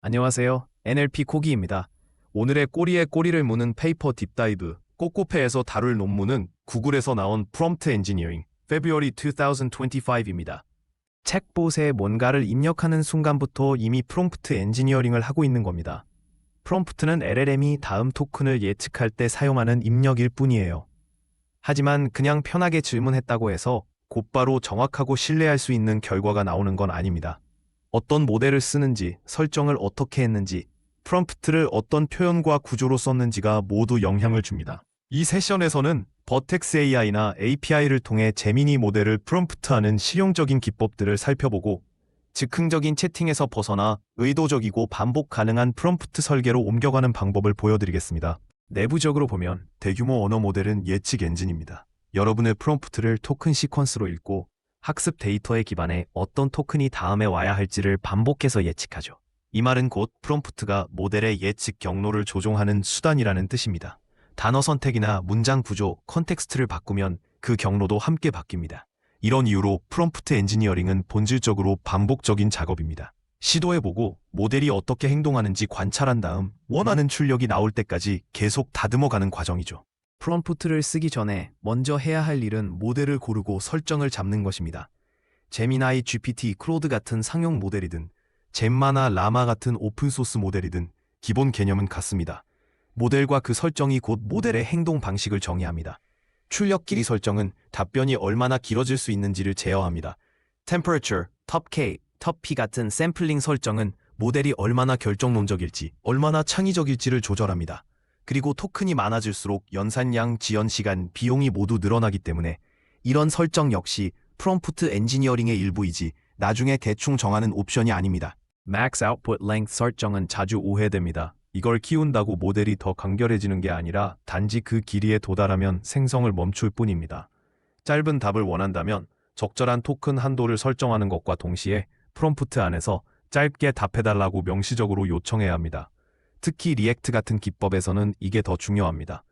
안녕하세요. NLP 코기입니다. 오늘의 꼬리에 꼬리를 무는 페이퍼 딥다이브, 꼬꼬페에서 다룰 논문은 구글에서 나온 프롬프트 엔지니어링, February 2025입니다. 챗봇에 뭔가를 입력하는 순간부터 이미 프롬프트 엔지니어링을 하고 있는 겁니다. 프롬프트는 LLM이 다음 토큰을 예측할 때 사용하는 입력일 뿐이에요. 하지만 그냥 편하게 질문했다고 해서 곧바로 정확하고 신뢰할 수 있는 결과가 나오는 건 아닙니다. 어떤 모델을 쓰는지, 설정을 어떻게 했는지, 프롬프트를 어떤 표현과 구조로 썼는지가 모두 영향을 줍니다. 이 세션에서는 버텍스 AI나 API를 통해 제미니 모델을 프롬프트하는 실용적인 기법들을 살펴보고 즉흥적인 채팅에서 벗어나 의도적이고 반복 가능한 프롬프트 설계로 옮겨가는 방법을 보여드리겠습니다. 내부적으로 보면 대규모 언어 모델은 예측 엔진입니다. 여러분의 프롬프트를 토큰 시퀀스로 읽고 학습 데이터에 기반해 어떤 토큰이 다음에 와야 할지를 반복해서 예측하죠. 이 말은 곧 프롬프트가 모델의 예측 경로를 조종하는 수단이라는 뜻입니다. 단어 선택이나 문장 구조, 컨텍스트를 바꾸면 그 경로도 함께 바뀝니다. 이런 이유로 프롬프트 엔지니어링은 본질적으로 반복적인 작업입니다. 시도해보고 모델이 어떻게 행동하는지 관찰한 다음 원하는 출력이 나올 때까지 계속 다듬어가는 과정이죠. 프롬프트를 쓰기 전에 먼저 해야 할 일은 모델을 고르고 설정을 잡는 것입니다. 제미나이, GPT, 클로드 같은 상용 모델이든 젬마나 라마 같은 오픈소스 모델이든 기본 개념은 같습니다. 모델과 그 설정이 곧 모델의 행동 방식을 정의합니다. 출력 길이 설정은 답변이 얼마나 길어질 수 있는지를 제어합니다. Temperature, Top K, Top P 같은 샘플링 설정은 모델이 얼마나 결정론적일지, 얼마나 창의적일지를 조절합니다. 그리고 토큰이 많아질수록 연산량, 지연 시간, 비용이 모두 늘어나기 때문에 이런 설정 역시 프롬프트 엔지니어링의 일부이지 나중에 대충 정하는 옵션이 아닙니다. Max Output Length 설정은 자주 오해됩니다. 이걸 키운다고 모델이 더 간결해지는 게 아니라 단지 그 길이에 도달하면 생성을 멈출 뿐입니다. 짧은 답을 원한다면 적절한 토큰 한도를 설정하는 것과 동시에 프롬프트 안에서 짧게 답해달라고 명시적으로 요청해야 합니다. 특히 리액트 같은 기법에서는 이게 더 중요합니다.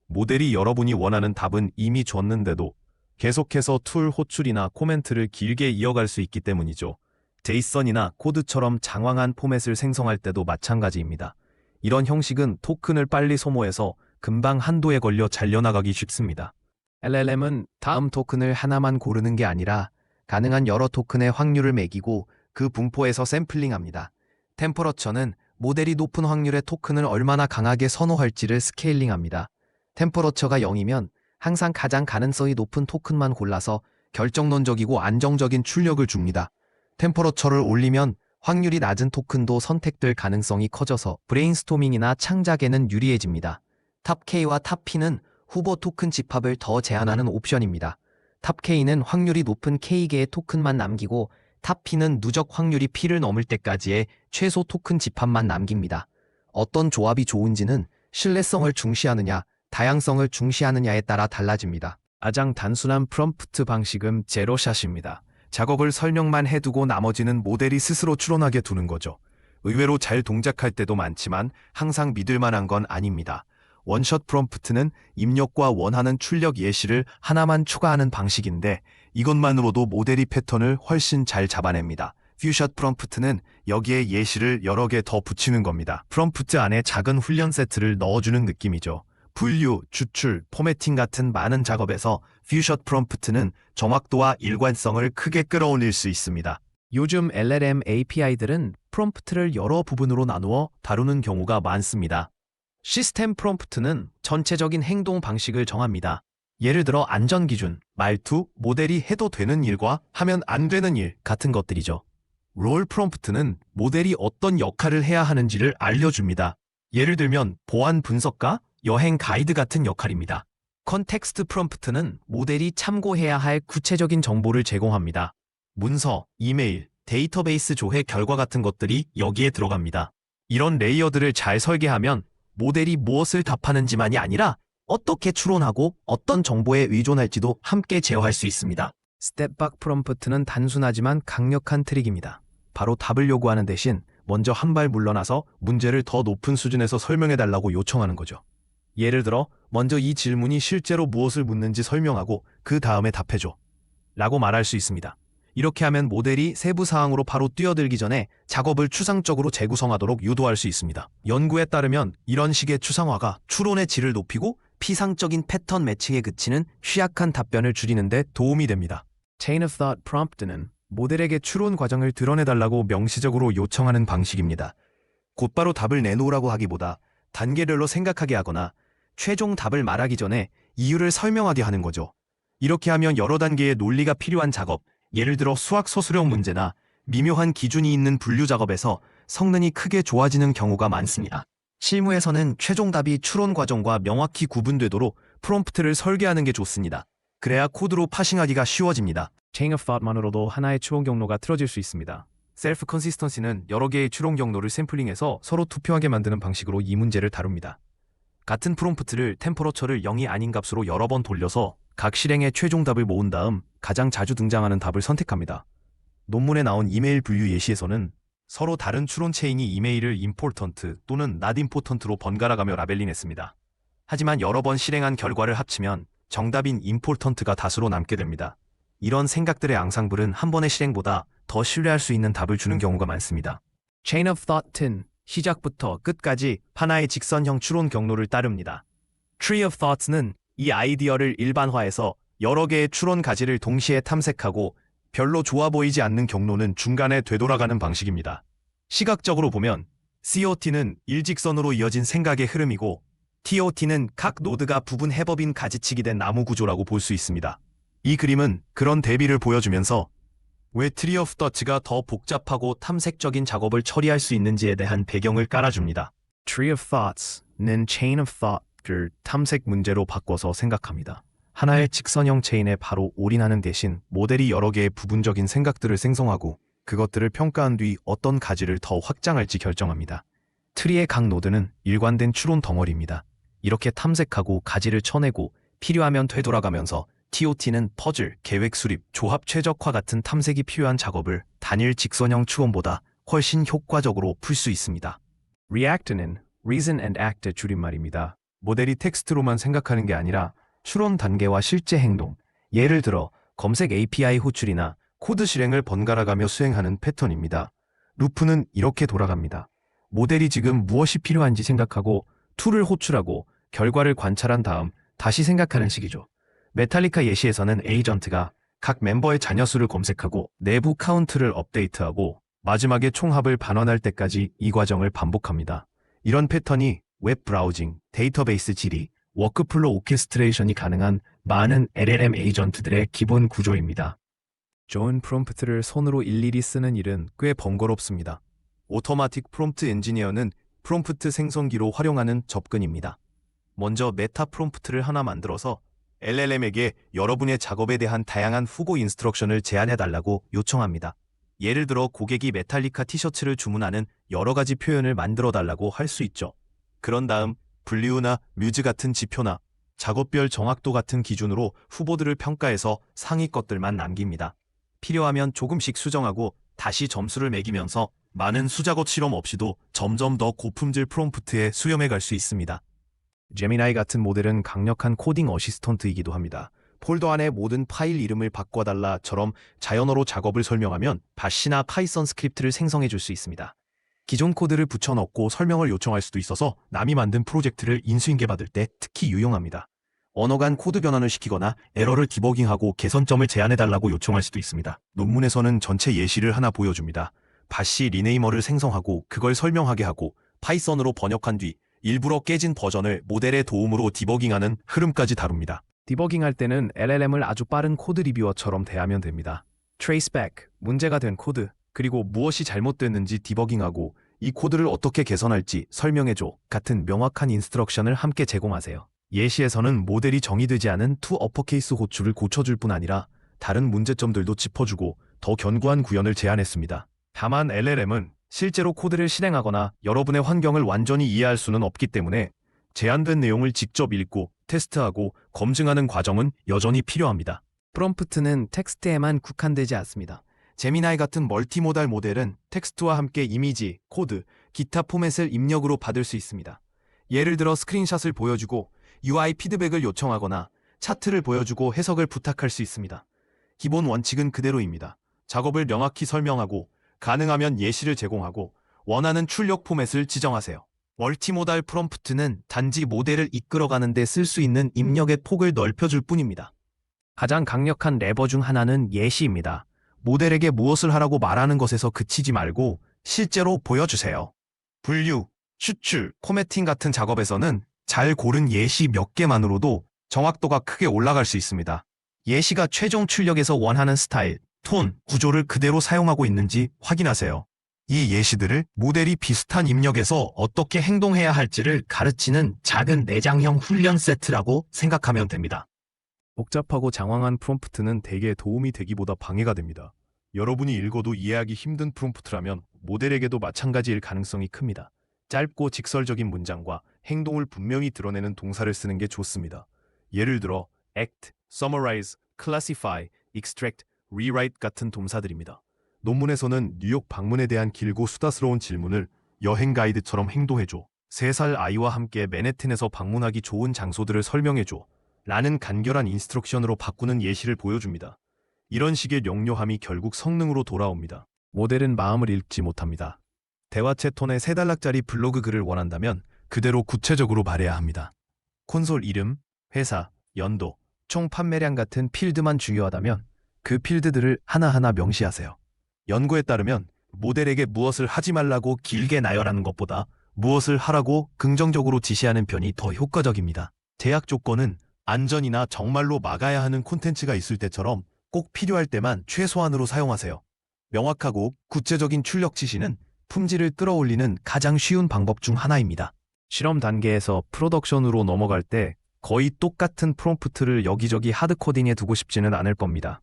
모델이 여러분이 원하는 답은 이미 줬는데도 계속해서 툴 호출이나 코멘트를 길게 이어갈 수 있기 때문이죠. 제이선이나 코드처럼 장황한 포맷을 생성할 때도 마찬가지입니다. 이런 형식은 토큰을 빨리 소모해서 금방 한도에 걸려 잘려나가기 쉽습니다. LLM은 다음 토큰을 하나만 고르는 게 아니라 가능한 여러 토큰의 확률을 매기고 그 분포에서 샘플링합니다. 템퍼러처는 모델이 높은 확률의 토큰을 얼마나 강하게 선호할지를 스케일링합니다. 템퍼러처가 0이면 항상 가장 가능성이 높은 토큰만 골라서 결정론적이고 안정적인 출력을 줍니다. 템퍼러처를 올리면 확률이 낮은 토큰도 선택될 가능성이 커져서 브레인스토밍이나 창작에는 유리해집니다. 탑 K와 탑 P는 후보 토큰 집합을 더 제한하는 옵션입니다. 탑 K는 확률이 높은 K개의 토큰만 남기고 탑 P는 누적 확률이 P를 넘을 때까지의 최소 토큰 집합만 남깁니다. 어떤 조합이 좋은지는 신뢰성을 중시하느냐, 다양성을 중시하느냐에 따라 달라집니다. 가장 단순한 프롬프트 방식은 제로샷입니다. 작업을 설명만 해두고 나머지는 모델이 스스로 추론하게 두는 거죠. 의외로 잘 동작할 때도 많지만 항상 믿을 만한 건 아닙니다. 원샷 프롬프트는 입력과 원하는 출력 예시를 하나만 추가하는 방식인데 이것만으로도 모델이 패턴을 훨씬 잘 잡아냅니다. 퓨샷 프롬프트는 여기에 예시를 여러 개 더 붙이는 겁니다. 프롬프트 안에 작은 훈련 세트를 넣어주는 느낌이죠. 분류, 추출, 포매팅 같은 많은 작업에서 퓨샷 프롬프트는 정확도와 일관성을 크게 끌어올릴 수 있습니다. 요즘 LLM API들은 프롬프트를 여러 부분으로 나누어 다루는 경우가 많습니다. 시스템 프롬프트는 전체적인 행동 방식을 정합니다. 예를 들어 안전기준, 말투, 모델이 해도 되는 일과 하면 안 되는 일 같은 것들이죠. 롤 프롬프트는 모델이 어떤 역할을 해야 하는지를 알려줍니다. 예를 들면 보안 분석가, 여행 가이드 같은 역할입니다. 컨텍스트 프롬프트는 모델이 참고해야 할 구체적인 정보를 제공합니다. 문서, 이메일, 데이터베이스 조회 결과 같은 것들이 여기에 들어갑니다. 이런 레이어들을 잘 설계하면 모델이 무엇을 답하는지만이 아니라 어떻게 추론하고 어떤 정보에 의존할지도 함께 제어할 수 있습니다. 스텝박 프롬프트는 단순하지만 강력한 트릭입니다. 바로 답을 요구하는 대신 먼저 한 발 물러나서 문제를 더 높은 수준에서 설명해달라고 요청하는 거죠. 예를 들어 먼저 이 질문이 실제로 무엇을 묻는지 설명하고 그 다음에 답해줘 라고 말할 수 있습니다. 이렇게 하면 모델이 세부 사항으로 바로 뛰어들기 전에 작업을 추상적으로 재구성하도록 유도할 수 있습니다. 연구에 따르면 이런 식의 추상화가 추론의 질을 높이고 피상적인 패턴 매칭에 그치는 취약한 답변을 줄이는 데 도움이 됩니다. Chain of Thought Prompt는 모델에게 추론 과정을 드러내달라고 명시적으로 요청하는 방식입니다. 곧바로 답을 내놓으라고 하기보다 단계별로 생각하게 하거나 최종 답을 말하기 전에 이유를 설명하게 하는 거죠. 이렇게 하면 여러 단계의 논리가 필요한 작업, 예를 들어 수학 소수령 문제나 미묘한 기준이 있는 분류 작업에서 성능이 크게 좋아지는 경우가 많습니다. 실무에서는 최종 답이 추론 과정과 명확히 구분되도록 프롬프트를 설계하는 게 좋습니다. 그래야 코드로 파싱하기가 쉬워집니다. Chain of Thought만으로도 하나의 추론 경로가 틀어질 수 있습니다. 셀프 컨시스턴시는 여러 개의 추론 경로를 샘플링해서 서로 투표하게 만드는 방식으로 이 문제를 다룹니다. 같은 프롬프트를 템퍼러처를 0이 아닌 값으로 여러 번 돌려서 각 실행의 최종 답을 모은 다음 가장 자주 등장하는 답을 선택합니다. 논문에 나온 이메일 분류 예시에서는 서로 다른 추론 체인이 이메일을 important 또는 not important로 번갈아가며 라벨링했습니다. 하지만 여러 번 실행한 결과를 합치면 정답인 important가 다수로 남게 됩니다. 이런 생각들의 앙상블은 한 번의 실행보다 더 신뢰할 수 있는 답을 주는 경우가 많습니다. Chain of Thought는 시작부터 끝까지 하나의 직선형 추론 경로를 따릅니다. Tree of Thoughts는 이 아이디어를 일반화해서 여러 개의 추론 가지를 동시에 탐색하고 별로 좋아 보이지 않는 경로는 중간에 되돌아가는 방식입니다. 시각적으로 보면 COT는 일직선으로 이어진 생각의 흐름이고 TOT는 각 노드가 부분 해법인 가지치기 된 나무 구조라고 볼 수 있습니다. 이 그림은 그런 대비를 보여주면서 왜 Tree of Thoughts가 더 복잡하고 탐색적인 작업을 처리할 수 있는지에 대한 배경을 깔아줍니다. Tree of Thoughts는 Chain of Thought을 탐색 문제로 바꿔서 생각합니다. 하나의 직선형 체인에 바로 올인하는 대신 모델이 여러 개의 부분적인 생각들을 생성하고 그것들을 평가한 뒤 어떤 가지를 더 확장할지 결정합니다. 트리의 각 노드는 일관된 추론 덩어리입니다. 이렇게 탐색하고 가지를 쳐내고 필요하면 되돌아가면서 TOT는 퍼즐, 계획 수립, 조합 최적화 같은 탐색이 필요한 작업을 단일 직선형 추론보다 훨씬 효과적으로 풀 수 있습니다. React는 Reason and Act의 줄임말입니다. 모델이 텍스트로만 생각하는 게 아니라 추론 단계와 실제 행동, 예를 들어 검색 API 호출이나 코드 실행을 번갈아가며 수행하는 패턴입니다. 루프는 이렇게 돌아갑니다. 모델이 지금 무엇이 필요한지 생각하고 툴을 호출하고 결과를 관찰한 다음 다시 생각하는 식이죠. 메탈리카 예시에서는 에이전트가 각 멤버의 자녀 수를 검색하고 내부 카운트를 업데이트하고 마지막에 총합을 반환할 때까지 이 과정을 반복합니다. 이런 패턴이 웹 브라우징, 데이터베이스 질의, 워크플로 오케스트레이션이 가능한 많은 LLM 에이전트들의 기본 구조입니다. 좋은 프롬프트를 손으로 일일이 쓰는 일은 꽤 번거롭습니다. 오토마틱 프롬프트 엔지니어는 프롬프트 생성기로 활용하는 접근입니다. 먼저 메타 프롬프트를 하나 만들어서 LLM에게 여러분의 작업에 대한 다양한 후보 인스트럭션을 제안해달라고 요청합니다. 예를 들어 고객이 메탈리카 티셔츠를 주문하는 여러 가지 표현을 만들어달라고 할 수 있죠. 그런 다음 분류나 뮤즈 같은 지표나 작업별 정확도 같은 기준으로 후보들을 평가해서 상위 것들만 남깁니다. 필요하면 조금씩 수정하고 다시 점수를 매기면서 많은 수작업 실험 없이도 점점 더 고품질 프롬프트에 수렴해 갈 수 있습니다. 제미나이 같은 모델은 강력한 코딩 어시스턴트이기도 합니다. 폴더 안에 모든 파일 이름을 바꿔달라처럼 자연어로 작업을 설명하면 바시나 파이썬 스크립트를 생성해 줄 수 있습니다. 기존 코드를 붙여넣고 설명을 요청할 수도 있어서 남이 만든 프로젝트를 인수인계받을 때 특히 유용합니다. 언어 간 코드 변환을 시키거나 에러를 디버깅하고 개선점을 제안해달라고 요청할 수도 있습니다. 논문에서는 전체 예시를 하나 보여줍니다. 바시 리네이머를 생성하고 그걸 설명하게 하고 파이썬으로 번역한 뒤 일부러 깨진 버전을 모델의 도움으로 디버깅하는 흐름까지 다룹니다. 디버깅할 때는 LLM을 아주 빠른 코드 리뷰어처럼 대하면 됩니다. 트레이스백, 문제가 된 코드, 그리고 무엇이 잘못됐는지 디버깅하고 이 코드를 어떻게 개선할지 설명해줘 같은 명확한 인스트럭션을 함께 제공하세요. 예시에서는 모델이 정의되지 않은 투 어퍼케이스 호출을 고쳐줄 뿐 아니라 다른 문제점들도 짚어주고 더 견고한 구현을 제안했습니다. 다만 LLM은 실제로 코드를 실행하거나 여러분의 환경을 완전히 이해할 수는 없기 때문에 제안된 내용을 직접 읽고 테스트하고 검증하는 과정은 여전히 필요합니다. 프롬프트는 텍스트에만 국한되지 않습니다. 제미나이 같은 멀티모달 모델은 텍스트와 함께 이미지, 코드, 기타 포맷을 입력으로 받을 수 있습니다. 예를 들어 스크린샷을 보여주고 UI 피드백을 요청하거나 차트를 보여주고 해석을 부탁할 수 있습니다. 기본 원칙은 그대로입니다. 작업을 명확히 설명하고 가능하면 예시를 제공하고 원하는 출력 포맷을 지정하세요. 멀티모달 프롬프트는 단지 모델을 이끌어가는 데 쓸 수 있는 입력의 폭을 넓혀줄 뿐입니다. 가장 강력한 레버 중 하나는 예시입니다. 모델에게 무엇을 하라고 말하는 것에서 그치지 말고 실제로 보여주세요. 분류, 추출, 포매팅 같은 작업에서는 잘 고른 예시 몇 개만으로도 정확도가 크게 올라갈 수 있습니다. 예시가 최종 출력에서 원하는 스타일, 톤, 구조를 그대로 사용하고 있는지 확인하세요. 이 예시들을 모델이 비슷한 입력에서 어떻게 행동해야 할지를 가르치는 작은 내장형 훈련 세트라고 생각하면 됩니다. 복잡하고 장황한 프롬프트는 대개 도움이 되기보다 방해가 됩니다. 여러분이 읽어도 이해하기 힘든 프롬프트라면 모델에게도 마찬가지일 가능성이 큽니다. 짧고 직설적인 문장과 행동을 분명히 드러내는 동사를 쓰는 게 좋습니다. 예를 들어 act, summarize, classify, extract, rewrite 같은 동사들입니다. 논문에서는 뉴욕 방문에 대한 길고 수다스러운 질문을 여행 가이드처럼 행동해줘, 3살 아이와 함께 맨해튼에서 방문하기 좋은 장소들을 설명해줘 라는 간결한 인스트럭션으로 바꾸는 예시를 보여줍니다. 이런 식의 명료함이 결국 성능으로 돌아옵니다. 모델은 마음을 읽지 못합니다. 대화체 톤의 3단락짜리 블로그 글을 원한다면 그대로 구체적으로 말해야 합니다. 콘솔 이름, 회사, 연도, 총 판매량 같은 필드만 중요하다면 그 필드들을 하나하나 명시하세요. 연구에 따르면 모델에게 무엇을 하지 말라고 길게 나열하는 것보다 무엇을 하라고 긍정적으로 지시하는 편이 더 효과적입니다. 제약 조건은 안전이나 정말로 막아야 하는 콘텐츠가 있을 때처럼 꼭 필요할 때만 최소한으로 사용하세요. 명확하고 구체적인 출력 지시는 품질을 끌어올리는 가장 쉬운 방법 중 하나입니다. 실험 단계에서 프로덕션으로 넘어갈 때 거의 똑같은 프롬프트를 여기저기 하드코딩해 두고 싶지는 않을 겁니다.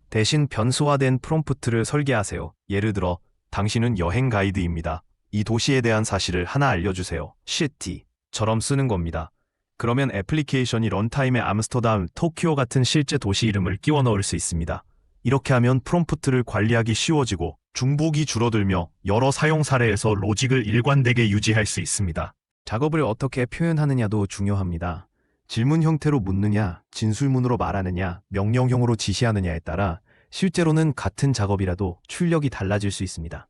대신 변수화된 프롬프트를 설계하세요. 예를 들어 당신은 여행 가이드입니다. 이 도시에 대한 사실을 하나 알려주세요. city처럼 쓰는 겁니다. 그러면 애플리케이션이 런타임에 암스터담, 토키오 같은 실제 도시 이름을 끼워 넣을 수 있습니다. 이렇게 하면 프롬프트를 관리하기 쉬워지고 중복이 줄어들며 여러 사용 사례에서 로직을 일관되게 유지할 수 있습니다. 작업을 어떻게 표현하느냐도 중요합니다. 질문 형태로 묻느냐, 진술문으로 말하느냐, 명령형으로 지시하느냐에 따라 실제로는 같은 작업이라도 출력이 달라질 수 있습니다.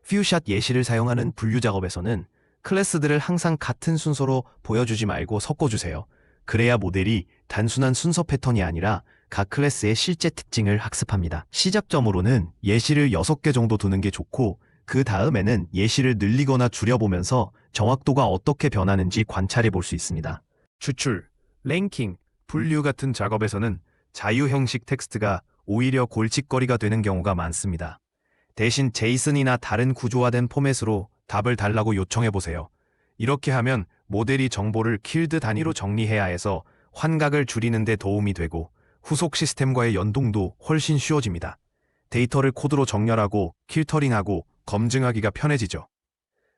퓨샷 예시를 사용하는 분류 작업에서는 클래스들을 항상 같은 순서로 보여주지 말고 섞어주세요. 그래야 모델이 단순한 순서 패턴이 아니라 각 클래스의 실제 특징을 학습합니다. 시작점으로는 예시를 6개 정도 두는 게 좋고 그 다음에는 예시를 늘리거나 줄여보면서 정확도가 어떻게 변하는지 관찰해 볼 수 있습니다. 추출, 랭킹, 분류 같은 작업에서는 자유 형식 텍스트가 오히려 골칫거리가 되는 경우가 많습니다. 대신 제이슨이나 다른 구조화된 포맷으로 답을 달라고 요청해보세요. 이렇게 하면 모델이 정보를 킬드 단위로 정리해야 해서 환각을 줄이는 데 도움이 되고 후속 시스템과의 연동도 훨씬 쉬워집니다. 데이터를 코드로 정렬하고 필터링하고 검증하기가 편해지죠.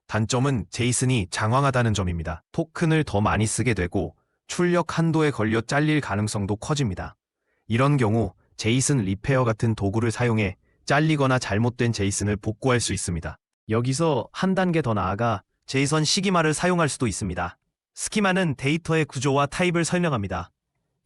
단점은 제이슨이 장황하다는 점입니다. 토큰을 더 많이 쓰게 되고 출력 한도에 걸려 잘릴 가능성도 커집니다. 이런 경우 제이슨 리페어 같은 도구를 사용해 잘리거나 잘못된 제이슨을 복구할 수 있습니다. 여기서 한 단계 더 나아가 제이선 시기마를 사용할 수도 있습니다. 스키마는 데이터의 구조와 타입을 설명합니다.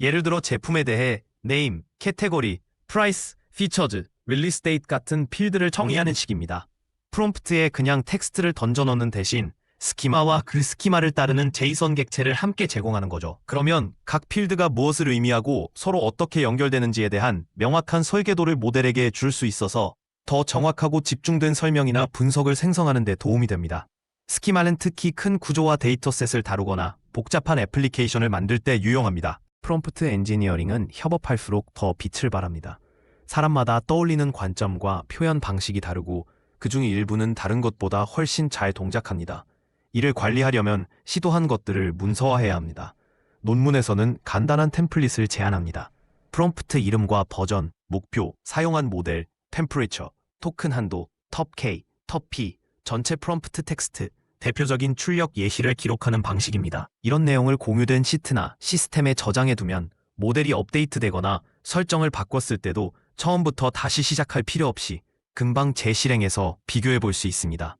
예를 들어 제품에 대해 name, category, price, features, release date 같은 필드를 정의하는 식입니다. 프롬프트에 그냥 텍스트를 던져 넣는 대신 스키마와 그 스키마를 따르는 제이선 객체를 함께 제공하는 거죠. 그러면 각 필드가 무엇을 의미하고 서로 어떻게 연결되는지에 대한 명확한 설계도를 모델에게 줄 수 있어서 더 정확하고 집중된 설명이나 분석을 생성하는 데 도움이 됩니다. 스키마는 특히 큰 구조와 데이터셋을 다루거나 복잡한 애플리케이션을 만들 때 유용합니다. 프롬프트 엔지니어링은 협업할수록 더 빛을 발합니다. 사람마다 떠올리는 관점과 표현 방식이 다르고 그중 일부는 다른 것보다 훨씬 잘 동작합니다. 이를 관리하려면 시도한 것들을 문서화해야 합니다. 논문에서는 간단한 템플릿을 제안합니다. 프롬프트 이름과 버전, 목표, 사용한 모델, 템퍼레처, 토큰 한도, 톱 K, 톱 P, 전체 프롬프트 텍스트, 대표적인 출력 예시를 기록하는 방식입니다. 이런 내용을 공유된 시트나 시스템에 저장해두면 모델이 업데이트되거나 설정을 바꿨을 때도 처음부터 다시 시작할 필요 없이 금방 재실행해서 비교해 볼 수 있습니다.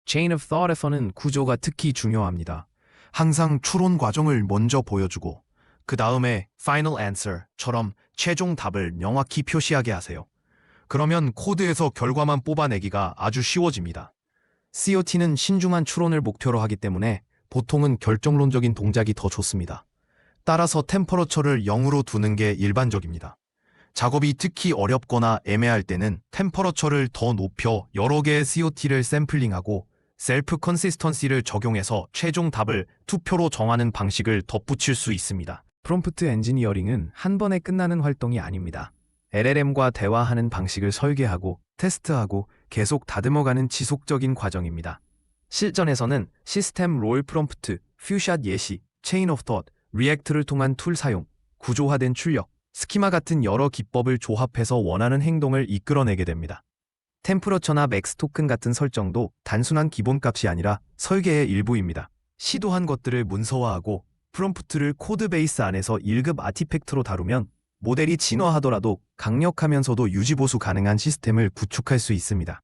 Chain of Thought에서는 구조가 특히 중요합니다. 항상 추론 과정을 먼저 보여주고 그 다음에 Final Answer처럼 최종 답을 명확히 표시하게 하세요. 그러면 코드에서 결과만 뽑아내기가 아주 쉬워집니다. COT는 신중한 추론을 목표로 하기 때문에 보통은 결정론적인 동작이 더 좋습니다. 따라서 템퍼러처를 0으로 두는 게 일반적입니다. 작업이 특히 어렵거나 애매할 때는 템퍼러처를 더 높여 여러 개의 COT를 샘플링하고 셀프 컨시스턴시를 적용해서 최종 답을 투표로 정하는 방식을 덧붙일 수 있습니다. 프롬프트 엔지니어링은 한 번에 끝나는 활동이 아닙니다. LLM과 대화하는 방식을 설계하고 테스트하고 계속 다듬어가는 지속적인 과정입니다. 실전에서는 시스템 롤 프롬프트, 퓨샷 예시, 체인 오브 톳, 리액트를 통한 툴 사용, 구조화된 출력, 스키마 같은 여러 기법을 조합해서 원하는 행동을 이끌어내게 됩니다. 템퍼러처나 맥스 토큰 같은 설정도 단순한 기본값이 아니라 설계의 일부입니다. 시도한 것들을 문서화하고 프롬프트를 코드 베이스 안에서 1급 아티팩트로 다루면 모델이 진화하더라도 강력하면서도 유지보수 가능한 시스템을 구축할 수 있습니다.